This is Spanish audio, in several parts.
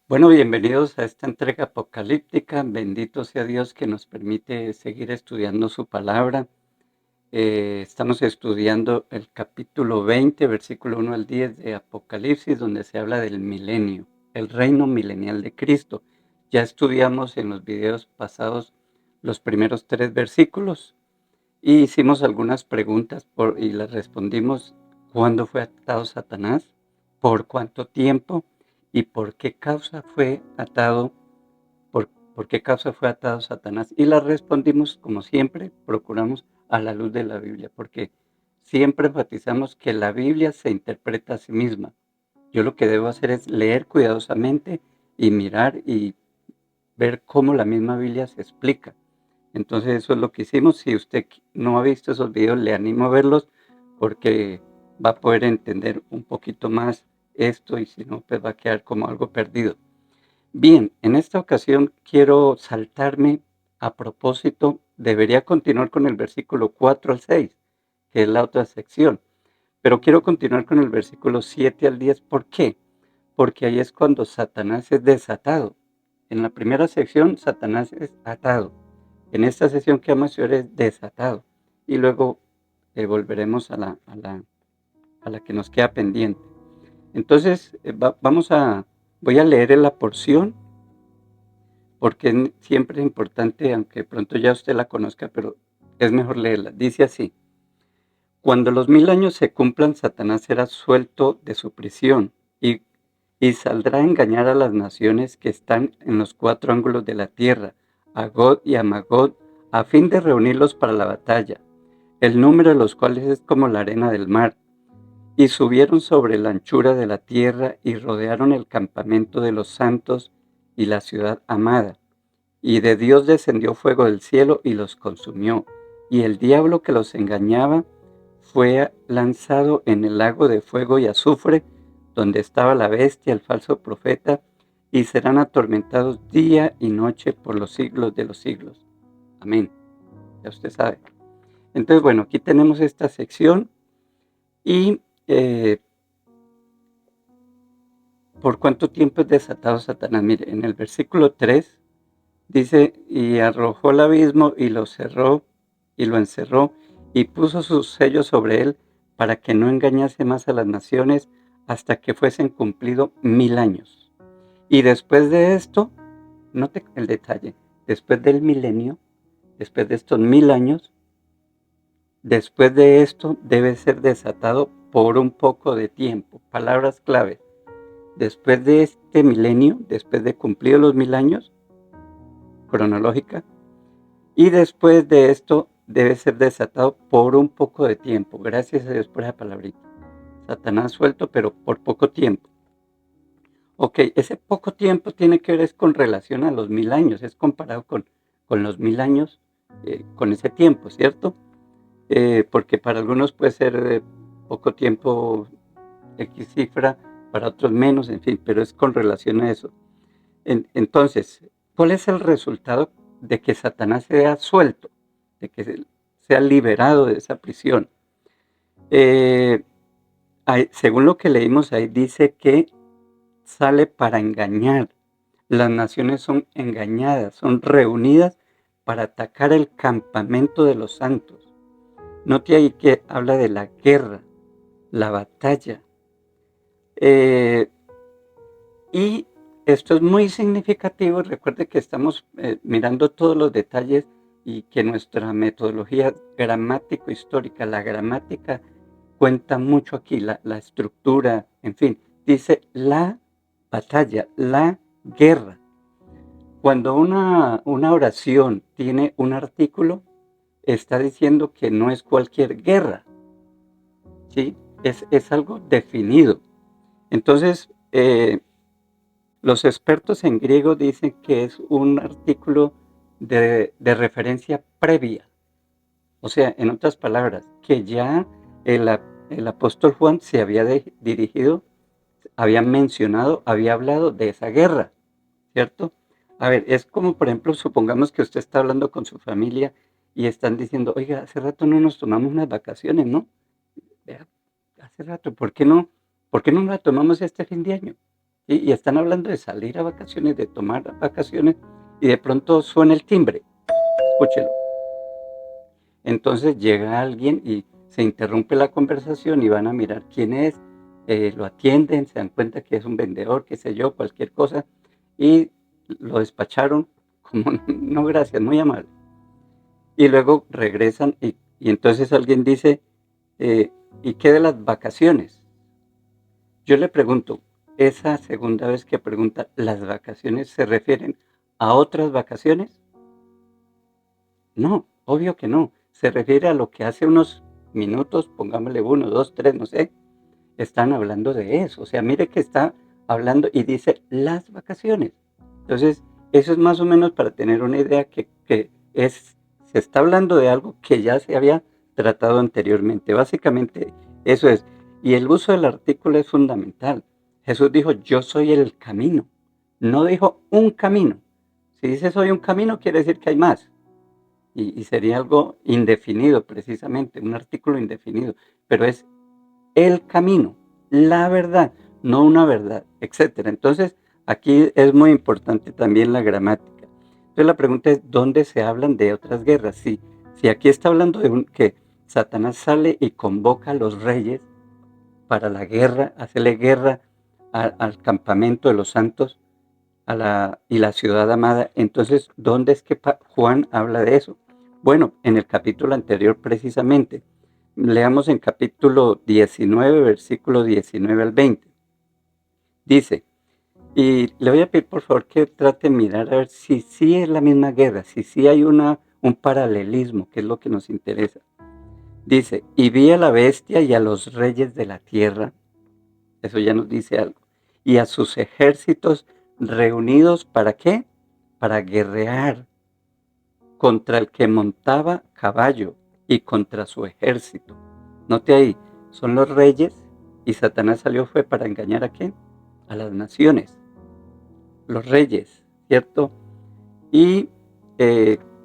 Bueno, bienvenidos a esta entrega apocalíptica. Bendito sea Dios que nos permite seguir estudiando su palabra. Estamos estudiando el capítulo 20, versículo 1 al 10 de Apocalipsis, donde se habla del milenio, el reino milenial de Cristo. Ya estudiamos en los videos pasados los primeros 3 versículos y hicimos algunas preguntas y las respondimos. ¿Cuándo fue atado Satanás? ¿Por cuánto tiempo? ¿Y por qué causa fue atado? ¿Por qué causa fue atado Satanás? Y las respondimos, como siempre, procuramos a la luz de la Biblia, porque siempre enfatizamos que la Biblia se interpreta a sí misma. Yo lo que debo hacer es leer cuidadosamente y mirar y ver cómo la misma Biblia se explica. Entonces eso es lo que hicimos. Si usted no ha visto esos videos, le animo a verlos porque va a poder entender un poquito más esto y si no, pues va a quedar como algo perdido. Bien, en esta ocasión quiero saltarme a propósito, debería continuar con el versículo 4 al 6, que es la otra sección, pero quiero continuar con el versículo 7 al 10. ¿Por qué? Porque ahí es cuando Satanás es desatado. En la primera sección, Satanás es atado. En esta sesión que vamos a ver es desatado. Y luego volveremos a la que nos queda pendiente. Entonces, voy a leer en la porción, porque siempre es importante, aunque pronto ya usted la conozca, pero es mejor leerla. Dice así: cuando los 1000 años se cumplan, Satanás será suelto de su prisión y saldrá a engañar a las naciones que están en los 4 ángulos de la tierra, a Gog y a Magog, a fin de reunirlos para la batalla, el número de los cuales es como la arena del mar. Y subieron sobre la anchura de la tierra y rodearon el campamento de los santos y la ciudad amada. Y de Dios descendió fuego del cielo y los consumió. Y el diablo que los engañaba fue lanzado en el lago de fuego y azufre, donde estaba la bestia, el falso profeta, y serán atormentados día y noche por los siglos de los siglos. Amén. Ya usted sabe. Entonces, bueno, aquí tenemos esta sección y ¿por cuánto tiempo es desatado Satanás? Mire, en el versículo 3 dice: y arrojó al abismo y lo cerró y lo encerró y puso sus sellos sobre él para que no engañase más a las naciones hasta que fuesen cumplidos 1000 años. Y después de esto, note el detalle, después del milenio, después de estos 1000 años, después de esto debe ser desatado por un poco de tiempo. Palabras clave. Después de este milenio, después de cumplidos los 1000 años, cronológica, y después de esto debe ser desatado por un poco de tiempo. Gracias a Dios por esa palabrita. Satanás suelto, pero por poco tiempo. Ok, ese poco tiempo tiene que ver es con relación a los 1000 años, es comparado con los 1000 años, con ese tiempo, ¿cierto? Porque para algunos puede ser poco tiempo, X cifra, para otros menos, en fin, pero es con relación a eso. Entonces, ¿cuál es el resultado de que Satanás sea suelto, de que sea liberado de esa prisión? Eh, Según lo que leímos ahí, dice que sale para engañar. Las naciones son engañadas, son reunidas para atacar el campamento de los santos. Note ahí que habla de la guerra, la batalla. Eh, Y esto es muy significativo. Recuerde que estamos mirando todos los detalles y que nuestra metodología gramático-histórica, la gramática cuenta mucho aquí, la estructura, en fin, dice la batalla, la guerra. Cuando una oración tiene un artículo, está diciendo que no es cualquier guerra, ¿sí? Es algo definido. Entonces, los expertos en griego dicen que es un artículo de referencia previa. O sea, en otras palabras, que ya el apóstol Juan se había dirigido, había mencionado, había hablado de esa guerra, ¿cierto? A ver, es como, por ejemplo, supongamos que usted está hablando con su familia y están diciendo: oiga, hace rato no nos tomamos unas vacaciones, ¿no? Vea, hace rato, ¿por qué no la tomamos este fin de año? Y están hablando de salir a vacaciones, de tomar vacaciones, y de pronto suena el timbre. Escúchelo. Entonces llega alguien y se interrumpe la conversación y van a mirar quién es, lo atienden, se dan cuenta que es un vendedor, qué sé yo, cualquier cosa, y lo despacharon como, no, gracias, muy amable. Y luego regresan y entonces alguien dice, ¿y qué de las vacaciones? Yo le pregunto, esa segunda vez que pregunta, ¿las vacaciones se refieren a otras vacaciones? No, obvio que no. Se refiere a lo que hace unos minutos, pongámosle 1, 2, 3, no sé, están hablando de eso. O sea, mire que está hablando y dice las vacaciones. Entonces, eso es más o menos para tener una idea que se está hablando de algo que ya se había tratado anteriormente. Básicamente, eso es. Y el uso del artículo es fundamental. Jesús dijo, yo soy el camino. No dijo un camino. Si dice soy un camino, quiere decir que hay más. Y sería algo indefinido precisamente, un artículo indefinido, pero es el camino, la verdad, no una verdad, etcétera. Entonces, aquí es muy importante también la gramática. Entonces, la pregunta es, ¿dónde se hablan de otras guerras? Si aquí está hablando de que Satanás sale y convoca a los reyes para la guerra, hacerle guerra al campamento de los santos y la ciudad amada. Entonces, ¿dónde es que Juan habla de eso? Bueno, en el capítulo anterior precisamente. Leamos en capítulo 19, versículo 19 al 20. Dice, y le voy a pedir por favor que trate de mirar a ver si sí es la misma guerra, si sí hay un paralelismo, que es lo que nos interesa. Dice, y vi a la bestia y a los reyes de la tierra, eso ya nos dice algo, y a sus ejércitos reunidos, ¿para qué? Para guerrear contra el que montaba caballo y contra su ejército. Note ahí, son los reyes y Satanás salió fue para engañar a quién? A las naciones, los reyes, ¿cierto? Y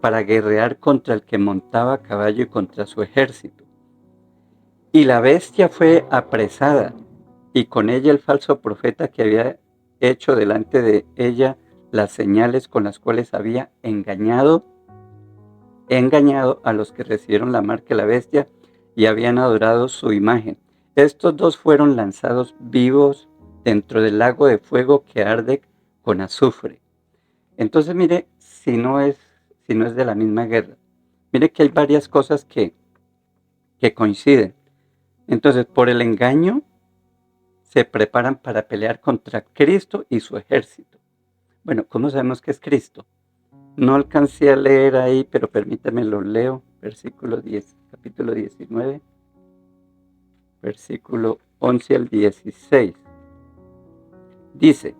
para guerrear contra el que montaba caballo y contra su ejército. Y la bestia fue apresada y con ella el falso profeta que había hecho delante de ella las señales con las cuales había engañado a los que recibieron la marca de la bestia y habían adorado su imagen. Estos dos fueron lanzados vivos dentro del lago de fuego que arde con azufre. Entonces, mire, si no es de la misma guerra, mire que hay varias cosas que coinciden. Entonces, por el engaño, se preparan para pelear contra Cristo y su ejército. Bueno, ¿cómo sabemos que es Cristo? No alcancé a leer ahí, pero permítame lo leo. Versículo 10, capítulo 19, versículo 11 al 16. Dice,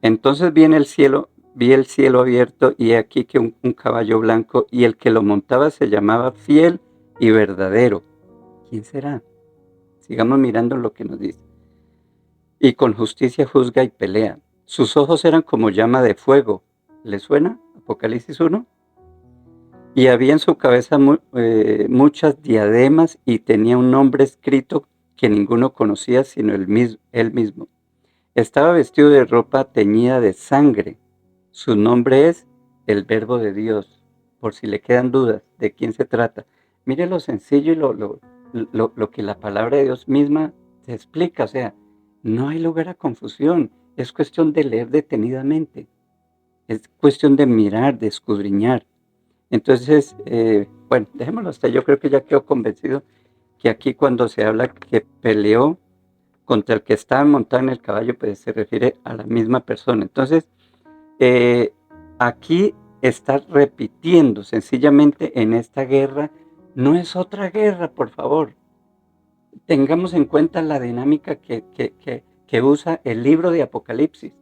entonces vi el cielo abierto y he aquí que un caballo blanco y el que lo montaba se llamaba Fiel y Verdadero. ¿Quién será? Sigamos mirando lo que nos dice. Y con justicia juzga y pelea. Sus ojos eran como llama de fuego. ¿Le suena? Apocalipsis 1. Y había en su cabeza muchas diademas y tenía un nombre escrito que ninguno conocía sino él mismo. Estaba vestido de ropa teñida de sangre. Su nombre es el Verbo de Dios. Por si le quedan dudas de quién se trata. Mire lo sencillo y lo que la palabra de Dios misma te explica. O sea, no hay lugar a confusión. Es cuestión de leer detenidamente. Es cuestión de mirar, de escudriñar. Entonces, bueno, dejémoslo hasta yo creo que ya quedó convencido que aquí cuando se habla que peleó contra el que estaba montado en el caballo, pues se refiere a la misma persona. Entonces, eh, aquí está repitiendo sencillamente en esta guerra, no es otra guerra, por favor. Tengamos en cuenta la dinámica que usa el libro de Apocalipsis.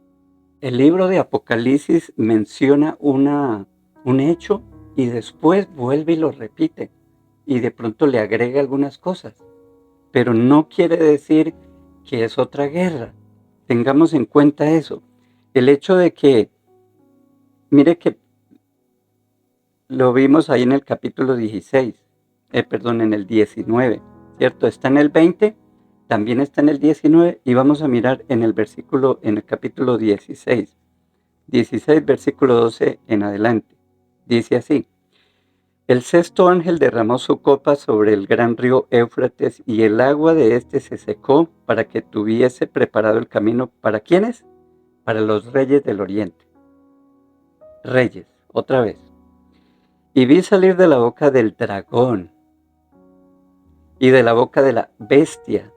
El libro de Apocalipsis menciona un hecho y después vuelve y lo repite y de pronto le agrega algunas cosas, pero no quiere decir que es otra guerra. Tengamos en cuenta eso. El hecho de que, mire que lo vimos ahí en el capítulo 16, perdón, en el 19, ¿cierto? Está en el 20, también está en el 19 y vamos a mirar en el capítulo 16. 16, versículo 12 en adelante. Dice así: el sexto ángel derramó su copa sobre el gran río Éufrates y el agua de éste se secó para que tuviese preparado el camino. ¿Para quiénes? Para los reyes del oriente. Reyes, otra vez. Y vi salir de la boca del dragón y de la boca de la bestia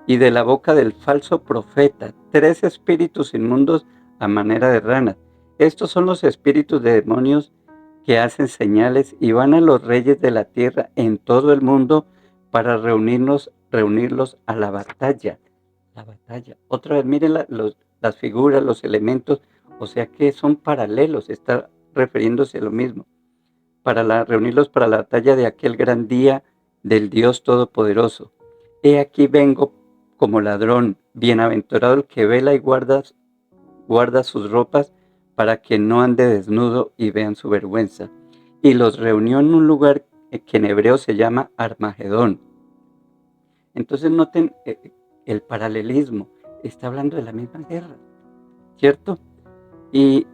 y de la boca del falso profeta 3 espíritus inmundos a manera de ranas. Estos son los espíritus de demonios que hacen señales y van a los reyes de la tierra en todo el mundo para reunirlos a la batalla. La batalla. Otra vez, miren las figuras, los elementos, o sea que son paralelos, está refiriéndose a lo mismo. Reunirlos para la batalla de aquel gran día del Dios Todopoderoso. He aquí vengo como ladrón, bienaventurado el que vela y guarda sus ropas para que no ande desnudo y vean su vergüenza. Y los reunió en un lugar que en hebreo se llama Armagedón. Entonces noten el paralelismo, está hablando de la misma guerra, ¿cierto? Y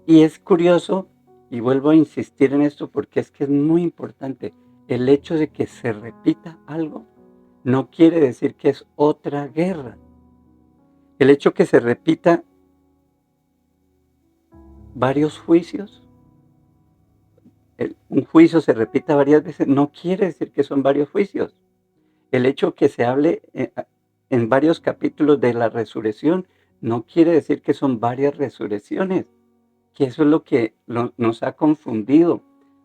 es curioso, y vuelvo a insistir en esto porque es que es muy importante, el hecho de que se repita algo no quiere decir que es otra guerra. El hecho que se repita varios juicios, un juicio se repita varias veces, no quiere decir que son varios juicios. El hecho que se hable en varios capítulos de la resurrección no quiere decir que son varias resurrecciones, que eso es lo que nos ha confundido.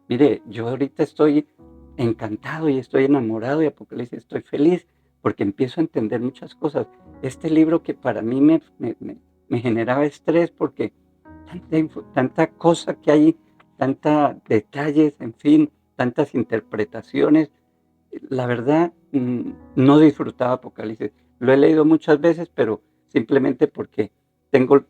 Mire, yo ahorita estoy encantado y estoy enamorado de Apocalipsis, estoy feliz porque empiezo a entender muchas cosas. Este libro que para mí me generaba estrés porque tanta cosa que hay, tantos detalles, en fin, tantas interpretaciones. La verdad, no disfrutaba Apocalipsis. Lo he leído muchas veces, pero simplemente porque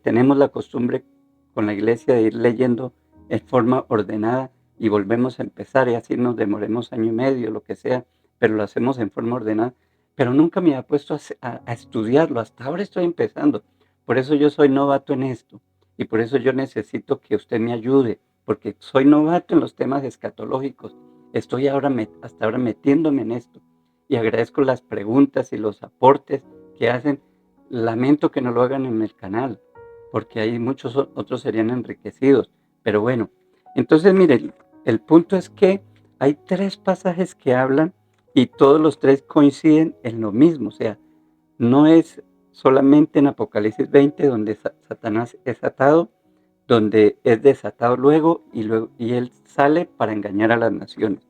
tenemos la costumbre con la iglesia de ir leyendo en forma ordenada y volvemos a empezar y así nos demoremos año y medio, lo que sea, pero lo hacemos en forma ordenada. Pero nunca me había puesto a estudiarlo, hasta ahora estoy empezando. Por eso yo soy novato en esto y por eso yo necesito que usted me ayude, porque soy novato en los temas escatológicos. Estoy hasta ahora metiéndome en esto y agradezco las preguntas y los aportes que hacen. Lamento que no lo hagan en el canal, porque ahí muchos otros serían enriquecidos. Pero bueno, entonces miren, el punto es que hay 3 pasajes que hablan y todos los 3 coinciden en lo mismo. O sea, no es solamente en Apocalipsis 20 donde Satanás es atado, donde es desatado luego y él sale para engañar a las naciones.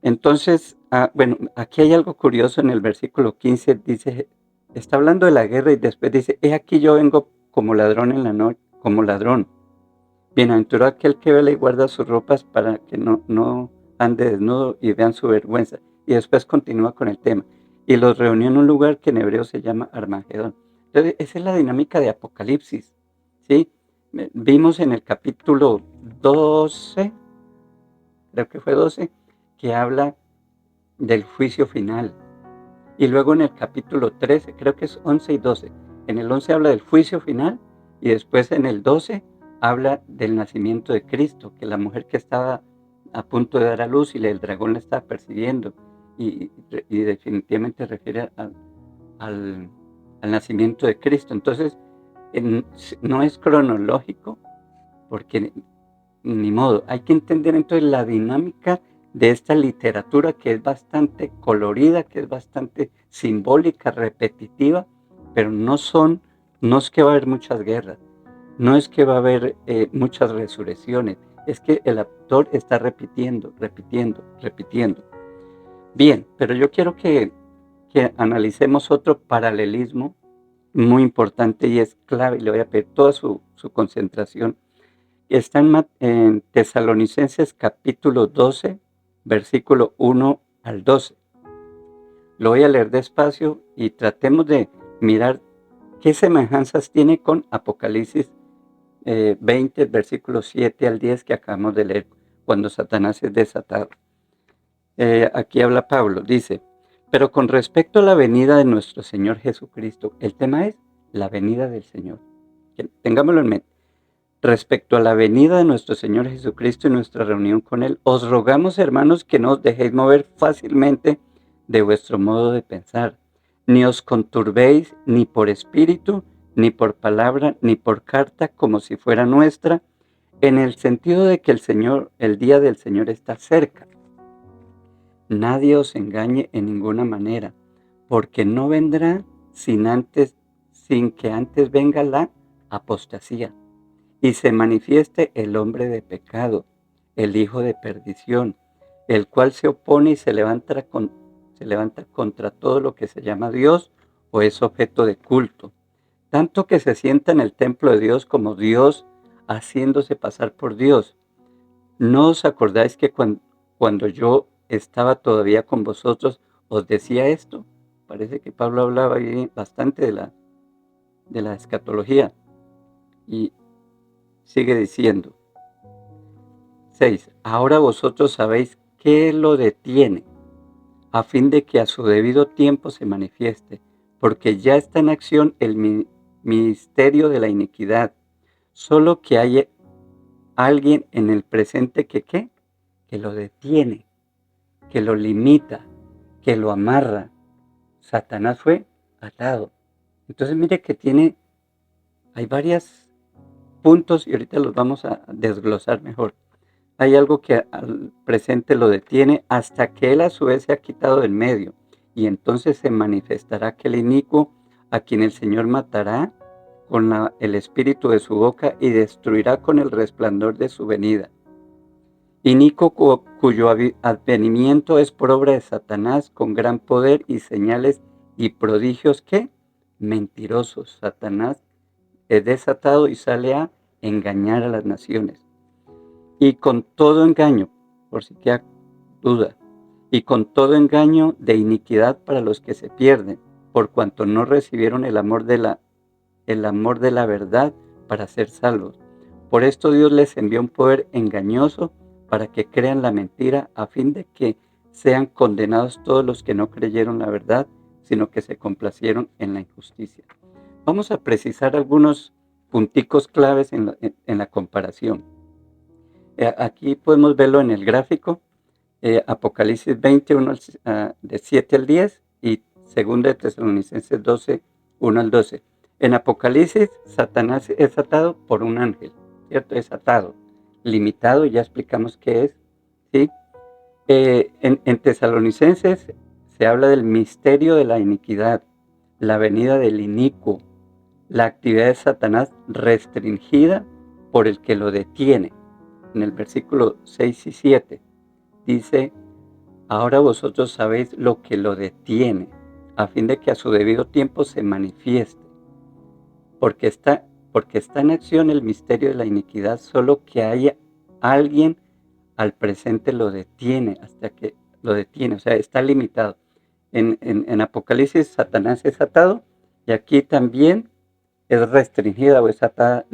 Entonces, bueno, aquí hay algo curioso en el versículo 15, dice, está hablando de la guerra y después dice, he aquí yo vengo como ladrón en la noche, como ladrón. Bienaventurado aquel que vela y guarda sus ropas para que no ande desnudo y vean su vergüenza. Y después continúa con el tema. Y los reunió en un lugar que en hebreo se llama Armagedón. Entonces, esa es la dinámica de Apocalipsis, ¿sí? Vimos en el capítulo 12, creo que fue 12, que habla del juicio final. Y luego en el capítulo 13, creo que es 11 y 12. En el 11 habla del juicio final y después en el 12 habla del nacimiento de Cristo, que la mujer que estaba a punto de dar a luz y el dragón la estaba persiguiendo. Y definitivamente refiere al nacimiento de Cristo. Entonces, no es cronológico, porque ni modo, hay que entender entonces la dinámica de esta literatura que es bastante colorida, que es bastante simbólica, repetitiva, pero no es que va a haber muchas guerras, no es que va a haber muchas resurrecciones, es que el autor está repitiendo, repitiendo, repitiendo. Bien, pero yo quiero que analicemos otro paralelismo muy importante y es clave, y le voy a pedir toda su concentración. Está en Tesalonicenses capítulo 12, versículo 1 al 12. Lo voy a leer despacio y tratemos de mirar qué semejanzas tiene con Apocalipsis 20, versículos 7 al 10 que acabamos de leer, cuando Satanás es desatado. Aquí habla Pablo, dice, Pero con respecto a la venida de nuestro Señor Jesucristo, el tema es la venida del Señor. Tengámoslo en mente. Respecto a la venida de nuestro Señor Jesucristo y nuestra reunión con Él, os rogamos, hermanos, que no os dejéis mover fácilmente de vuestro modo de pensar, ni os conturbéis ni por espíritu, ni por palabra, ni por carta, como si fuera nuestra, en el sentido de que el día del Señor está cerca. Nadie os engañe en ninguna manera, porque no vendrá sin que antes venga la apostasía y se manifieste el hombre de pecado, el hijo de perdición, el cual se opone y se levanta contra todo lo que se llama Dios o es objeto de culto, tanto que se sienta en el templo de Dios como Dios, haciéndose pasar por Dios. ¿No os acordáis que cuando yo estaba todavía con vosotros os decía esto? Parece que Pablo hablaba ahí bastante de la escatología. Y sigue diciendo, 6. Ahora vosotros sabéis qué lo detiene, a fin de que a su debido tiempo se manifieste, porque ya está en acción el ministerio de la iniquidad. Solo que hay alguien en el presente que ¿qué? Que lo detiene, que lo limita, que lo amarra. Satanás fue atado. Entonces mire que hay varios puntos y ahorita los vamos a desglosar mejor. Hay algo que al presente lo detiene hasta que él a su vez se ha quitado del medio, y entonces se manifestará aquel inicuo a quien el Señor matará con el espíritu de su boca y destruirá con el resplandor de su venida. Inicuo cuyo advenimiento es por obra de Satanás con gran poder y señales y prodigios que mentirosos. Satanás es desatado y sale a engañar a las naciones. Y con todo engaño, por si queda duda, y con todo engaño de iniquidad para los que se pierden, por cuanto no recibieron el amor de la verdad para ser salvos. Por esto Dios les envió un poder engañoso para que crean la mentira, a fin de que sean condenados todos los que no creyeron la verdad, sino que se complacieron en la injusticia. Vamos a precisar algunos punticos claves en la comparación. Aquí podemos verlo en el gráfico, Apocalipsis 21, de 7 al 10 y 2 de Tesalonicenses 12, 1 al 12. En Apocalipsis, Satanás es atado por un ángel, ¿cierto? Es atado, limitado, ya explicamos qué es, ¿sí? En Tesalonicenses se habla del misterio de la iniquidad, la venida del inicuo, la actividad de Satanás restringida por el que lo detiene. En el versículo 6 y 7 dice, ahora vosotros sabéis lo que lo detiene, a fin de que a su debido tiempo se manifieste. Porque está en acción el misterio de la iniquidad, solo que haya alguien al presente lo detiene, hasta que lo detiene, o sea, está limitado. En Apocalipsis Satanás es atado y aquí también es restringida o es atada,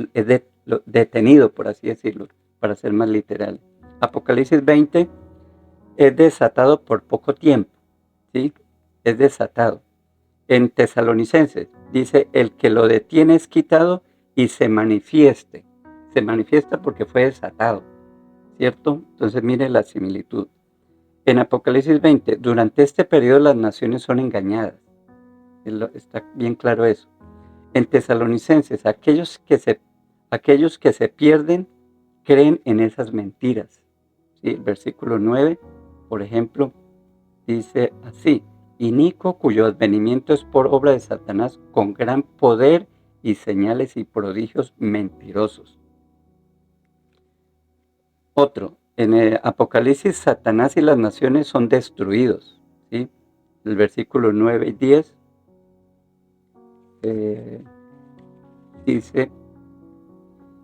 detenido, por así decirlo, para ser más literal. Apocalipsis 20 es desatado por poco tiempo, ¿sí? Es desatado. En Tesalonicenses dice, el que lo detiene es quitado y se manifieste. Se manifiesta porque fue desatado, ¿cierto? Entonces mire la similitud. En Apocalipsis 20, durante este periodo las naciones son engañadas. Está bien claro eso. En Tesalonicenses, aquellos que se pierden creen en esas mentiras. ¿Sí? El versículo 9, por ejemplo, dice así, inicuo cuyo advenimiento es por obra de Satanás con gran poder y señales y prodigios mentirosos. Otro, en el Apocalipsis Satanás y las naciones son destruidos. ¿Sí? El versículo 9 y 10 dice,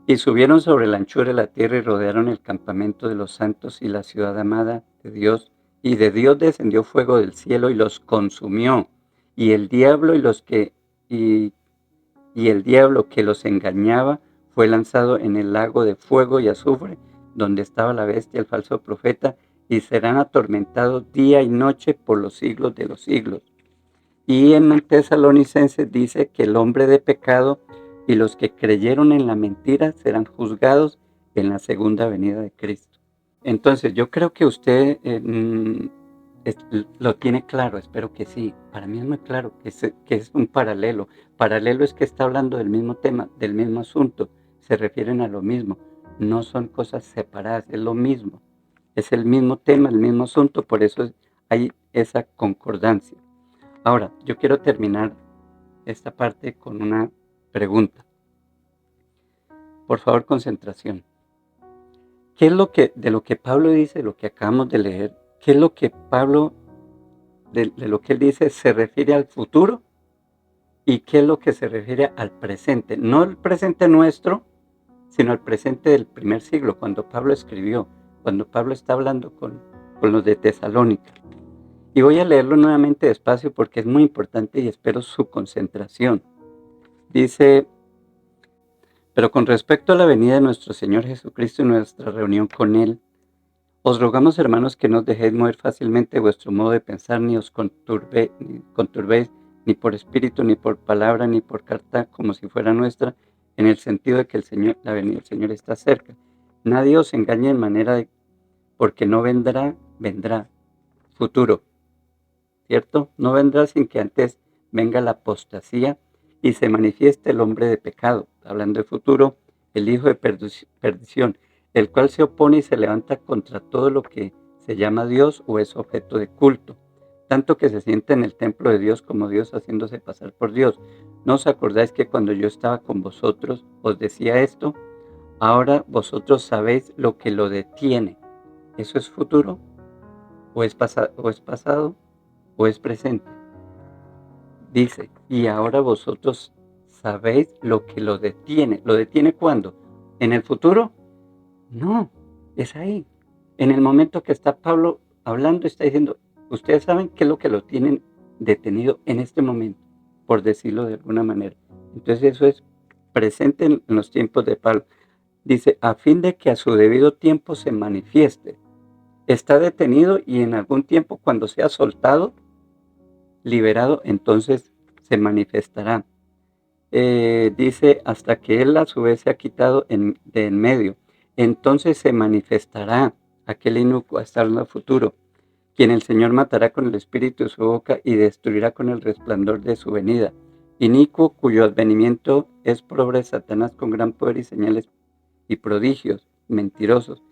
y subieron sobre la anchura de la tierra y rodearon el campamento de los santos y la ciudad amada de Dios. Y de Dios descendió fuego del cielo y los consumió. Y el diablo y el diablo que los engañaba fue lanzado en el lago de fuego y azufre, donde estaba la bestia, el falso profeta, y serán atormentados día y noche por los siglos de los siglos. Y en Tesalonicenses dice que el hombre de pecado y los que creyeron en la mentira serán juzgados en la segunda venida de Cristo. Entonces, yo creo que usted lo tiene claro, espero que sí. Para mí es muy claro que es un paralelo. Paralelo es que está hablando del mismo tema, del mismo asunto, se refieren a lo mismo. No son cosas separadas, es lo mismo. Es el mismo tema, el mismo asunto, por eso hay esa concordancia. Ahora, yo quiero terminar esta parte con una pregunta. Por favor, concentración. ¿Qué es de lo que Pablo dice, lo que acabamos de leer, qué es lo que Pablo, de lo que él dice, se refiere al futuro y qué es lo que se refiere al presente? No el presente nuestro, sino al presente del primer siglo, cuando Pablo escribió, cuando Pablo está hablando con los de Tesalónica. Y voy a leerlo nuevamente despacio porque es muy importante y espero su concentración. Dice: pero con respecto a la venida de nuestro Señor Jesucristo y nuestra reunión con Él, os rogamos, hermanos, que no os dejéis mover fácilmente vuestro modo de pensar, ni os conturbéis, ni por espíritu, ni por palabra, ni por carta, como si fuera nuestra, en el sentido de que la venida del Señor está cerca. Nadie os engañe en manera de, porque no vendrá, futuro, ¿cierto? No vendrá sin que antes venga la apostasía y se manifieste el hombre de pecado, hablando de futuro, el hijo de perdición, el cual se opone y se levanta contra todo lo que se llama Dios o es objeto de culto, tanto que se sienta en el templo de Dios como Dios haciéndose pasar por Dios. ¿No os acordáis que cuando yo estaba con vosotros os decía esto? Ahora vosotros sabéis lo que lo detiene. ¿Eso es futuro? ¿O es pasado? ¿O es presente? Dice, y ahora vosotros sabéis lo que lo detiene. ¿Lo detiene cuándo? ¿En el futuro? No, es ahí. En el momento que está Pablo hablando, está diciendo, ustedes saben qué es lo que lo tienen detenido en este momento, por decirlo de alguna manera. Entonces eso es presente en los tiempos de Pablo. Dice, a fin de que a su debido tiempo se manifieste. Está detenido y en algún tiempo cuando sea soltado, liberado, entonces se manifestará. Dice, hasta que él a su vez se ha quitado de en medio, entonces se manifestará aquel inicuo hasta el futuro, quien el Señor matará con el espíritu de su boca y destruirá con el resplandor de su venida. Inicuo, cuyo advenimiento es por obra de Satanás con gran poder y señales y prodigios, mentirosos,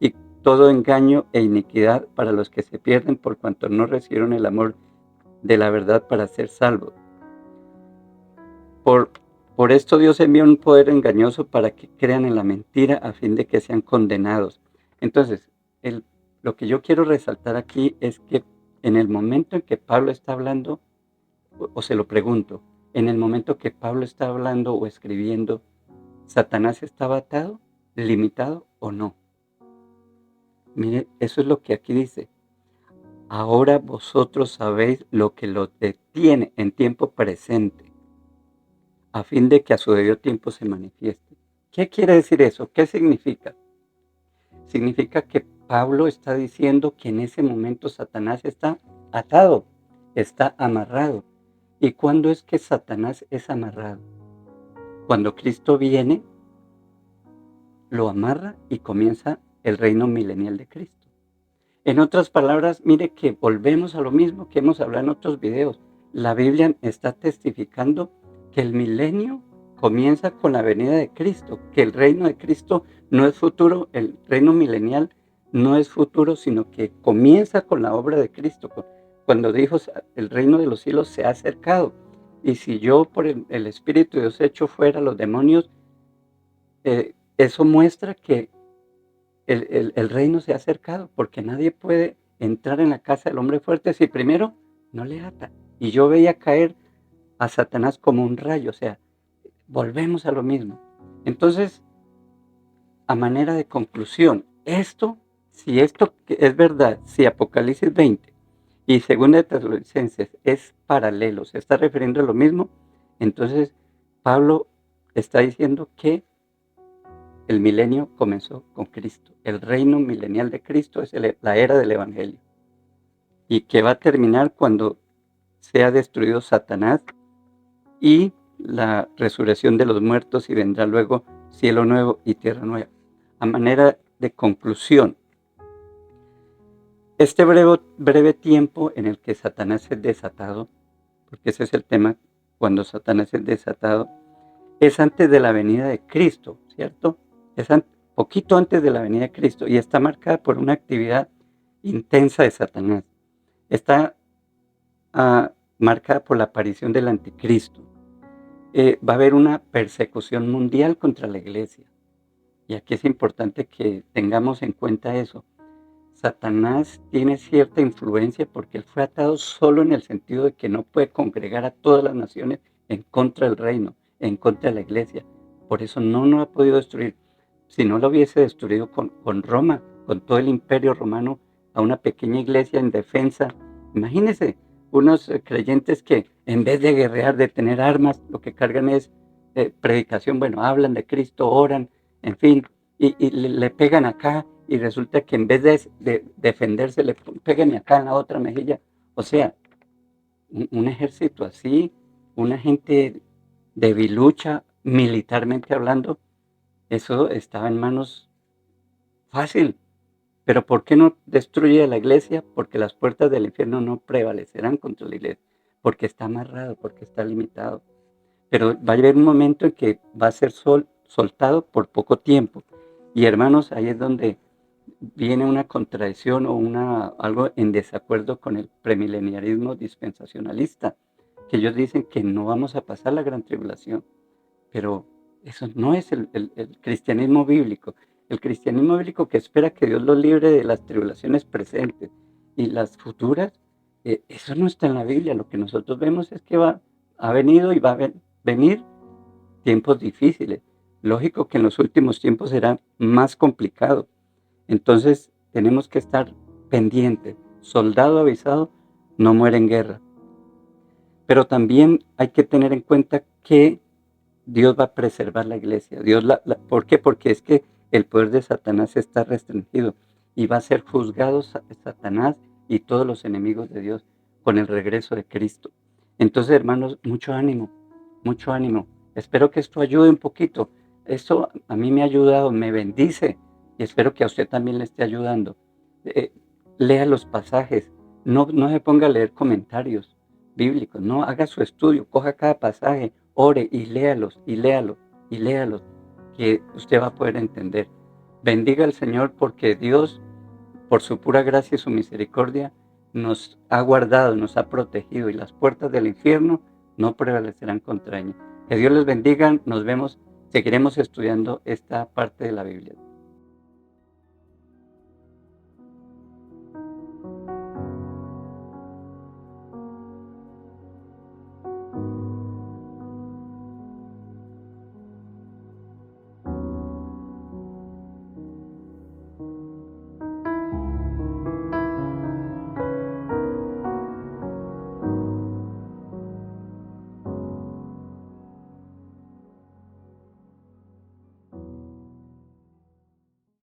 y todo engaño e iniquidad para los que se pierden por cuanto no recibieron el amor de la verdad para ser salvos. Por esto Dios envía un poder engañoso para que crean en la mentira a fin de que sean condenados. Entonces, lo que yo quiero resaltar aquí es que en el momento en que Pablo está hablando, o se lo pregunto, en el momento que Pablo está hablando o escribiendo, ¿Satanás estaba atado, limitado o no? Mire, eso es lo que aquí dice. Ahora vosotros sabéis lo que lo detiene en tiempo presente, a fin de que a su debido tiempo se manifieste. ¿Qué quiere decir eso? ¿Qué significa? Significa que Pablo está diciendo que en ese momento Satanás está atado, está amarrado. ¿Y cuándo es que Satanás es amarrado? Cuando Cristo viene, lo amarra y comienza el reino milenial de Cristo. En otras palabras, mire que volvemos a lo mismo que hemos hablado en otros videos. La Biblia está testificando que el milenio comienza con la venida de Cristo, que el reino de Cristo no es futuro, el reino milenial no es futuro, sino que comienza con la obra de Cristo. Cuando dijo, el reino de los cielos se ha acercado. Y si yo por el Espíritu de Dios echo fuera los demonios, eso muestra que el reino se ha acercado, porque nadie puede entrar en la casa del hombre fuerte si primero no le ata. Y yo veía caer a Satanás como un rayo, o sea, volvemos a lo mismo. Entonces, a manera de conclusión, si esto es verdad, si Apocalipsis 20 y 2 de Tesalonicenses es paralelo, se está refiriendo a lo mismo, entonces Pablo está diciendo que el milenio comenzó con Cristo. El reino milenial de Cristo es la era del Evangelio. Y que va a terminar cuando sea destruido Satanás y la resurrección de los muertos, y vendrá luego cielo nuevo y tierra nueva. A manera de conclusión, este breve tiempo en el que Satanás es desatado, porque ese es el tema, cuando Satanás es desatado, es antes de la venida de Cristo, ¿cierto? Es poquito antes de la venida de Cristo y está marcada por una actividad intensa de Satanás. Está marcada por la aparición del anticristo. Va a haber una persecución mundial contra la iglesia. Y aquí es importante que tengamos en cuenta eso. Satanás tiene cierta influencia porque él fue atado solo en el sentido de que no puede congregar a todas las naciones en contra del reino, en contra de la iglesia. Por eso no ha podido destruir. Si no lo hubiese destruido con Roma, con todo el imperio romano, a una pequeña iglesia en defensa. Imagínense, unos creyentes que en vez de guerrear, de tener armas, lo que cargan es predicación. Bueno, hablan de Cristo, oran, en fin, y le pegan acá, y resulta que en vez de defenderse, le pegan acá en la otra mejilla. O sea, un ejército así, una gente debilucha, militarmente hablando, eso estaba en manos fácil. Pero ¿por qué no destruye a la iglesia? Porque las puertas del infierno no prevalecerán contra la iglesia, porque está amarrado, porque está limitado. Pero va a haber un momento en que va a ser soltado por poco tiempo. Y hermanos, ahí es donde viene una contradicción o algo en desacuerdo con el premileniarismo dispensacionalista, que ellos dicen que no vamos a pasar la gran tribulación, pero eso no es el cristianismo bíblico. El cristianismo bíblico que espera que Dios los libre de las tribulaciones presentes y las futuras, eso no está en la Biblia. Lo que nosotros vemos es que ha venido y va a venir tiempos difíciles. Lógico que en los últimos tiempos será más complicado. Entonces tenemos que estar pendientes. Soldado avisado no muere en guerra. Pero también hay que tener en cuenta que Dios va a preservar la iglesia. ¿Por qué? Porque es que el poder de Satanás está restringido y va a ser juzgado Satanás y todos los enemigos de Dios con el regreso de Cristo. Entonces, hermanos, mucho ánimo, mucho ánimo. Espero que esto ayude un poquito. Esto a mí me ha ayudado, me bendice y espero que a usted también le esté ayudando. Eh, Lea los pasajes, no se ponga a leer comentarios bíblicos, no, haga su estudio, coja cada pasaje, ore y léalos, y léalos, y léalos, que usted va a poder entender. Bendiga al Señor porque Dios, por su pura gracia y su misericordia, nos ha guardado, nos ha protegido, y las puertas del infierno no prevalecerán contra ella. Que Dios les bendiga, nos vemos, seguiremos estudiando esta parte de la Biblia.